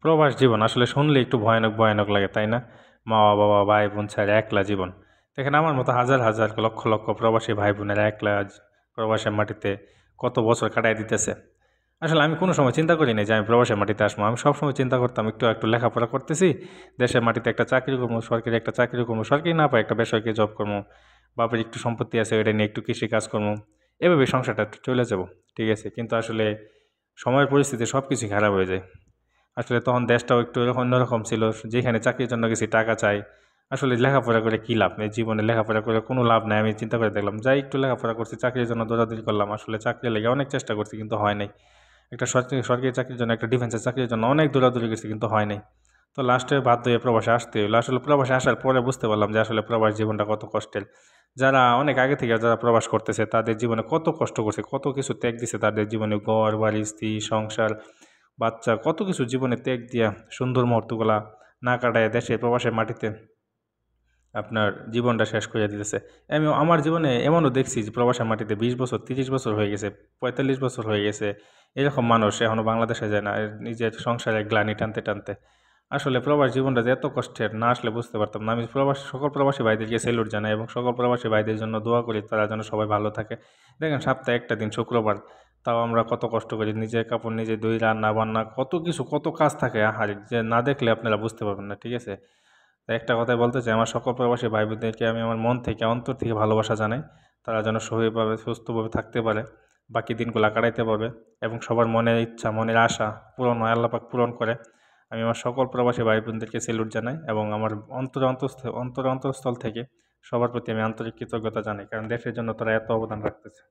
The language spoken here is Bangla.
প্রবাস জীবন আসলে শুনলে একটু ভয়ানক ভয়ানক লাগে, তাই না? মা বাবা ভাই বোন ছাড়া একলা জীবন। দেখেন আমার মতো হাজার হাজার লক্ষ লক্ষ প্রবাসী ভাই বোনেরা একলা প্রবাসের মাটিতে কত বছর কাটায় দিতেছে। আসলে আমি কোনো সময় চিন্তা করি নাই যে আমি প্রবাসের মাটিতে আসবো। আমি সবসময় চিন্তা করতাম একটু একটু লেখাপড়া করতেছি, দেশের মাটিতে একটা চাকরি করবো, সরকারি একটা চাকরি করবো, সরকারি না পাই একটা বেসরকারি জব করবো, বাপের একটু সম্পত্তি আছে ওইটা নিয়ে একটু কৃষি কাজ করবো, এভাবে সংসারটা একটু চলে যাবো। ঠিক আছে, কিন্তু আসলে সময়ের পরিস্থিতি সব কিছুই খারাপ হয়ে যায়। আসলে তখন দেশটাও একটু এরকম অন্যরকম ছিল, যেখানে চাকরির জন্য গেছি টাকা চাই। আসলে লেখাপড়া করে কী লাভ? এই জীবনে লেখাপড়া করে কোনো লাভ নাই। আমি চিন্তা করে দেখলাম, যাই একটু লেখাপড়া করছি, চাকরির জন্য দৌড়াদৌড়ি করলাম। আসলে চাকরির লেগে অনেক চেষ্টা করছি কিন্তু হয় নাই। একটা সরকারি সরকারি চাকরির জন্য, একটা ডিফেন্সের চাকরির জন্য অনেক দৌড়াদৌড়ি করছি কিন্তু হয় নাই। তো লাস্টে বাধ্য হয়ে প্রবাসে আসতে হইলো। আসলে প্রবাসে আসার পরে বুঝতে পারলাম যে আসলে প্রবাস জীবনটা কত কষ্টের। যারা অনেক আগে থেকে যারা প্রবাস করতেছে তাদের জীবনে কত কষ্ট করছে, কত কিছু ত্যাগ দিছে তাদের জীবনে, ঘর বাড়ি স্ত্রী সংসার বাচ্চা, কত কিছু জীবনে ত্যাগ দিয়া সুন্দর মুহূর্তগুলা না কাটায় দেশে প্রবাসের মাটিতে আপনার জীবনটা শেষ করে দিতেছে। আমি আমার জীবনে এমনও দেখছি যে প্রবাসের মাটিতে 20 বছর 30 বছর হয়ে গেছে, 45 বছর হয়ে গেছে, এরকম মানুষ এখনও বাংলাদেশে যায় না নিজের সংসারের গ্লানি টানতে টানতে। আসলে প্রবাস জীবনটা যে এত কষ্টের, না আসলে বুঝতে পারতাম না। আমি সকল প্রবাসী ভাইদেরকে স্যালুট জানাই এবং সকল প্রবাসী ভাইদের জন্য দোয়া করি তারা যেন সবাই ভালো থাকে। দেখেন সপ্তাহে একটা দিন শুক্রবার, তাও আমরা কত কষ্ট করি, নিজের কাপড় নিজে ধুই, রান্না বান্না কত কিছু কত কাজ থাকে, আহারে যে না দেখলে আপনারা বুঝতে পারবেন না। ঠিক আছে, তো একটা কথাই বলতে চাই, আমার সকল প্রবাসী ভাই বোনদেরকে আমি আমার মন থেকে অন্তর থেকে ভালোবাসা জানাই। তারা যেন সহিভাবে সুস্থভাবে থাকতে পারে, বাকি দিনগুলো কাটাইতে পারবে এবং সবার মনের ইচ্ছা মনের আশা পূরণ হয়, আল্লাহ পাক পূরণ করে। আমি আমার সকল প্রবাসী ভাই বোনদেরকে স্যালুট জানাই এবং আমার অন্তরস্থল থেকে সবার প্রতি আমি আন্তরিক কৃতজ্ঞতা জানাই, কারণ দেশের জন্য তারা এত অবদান রাখতেছে।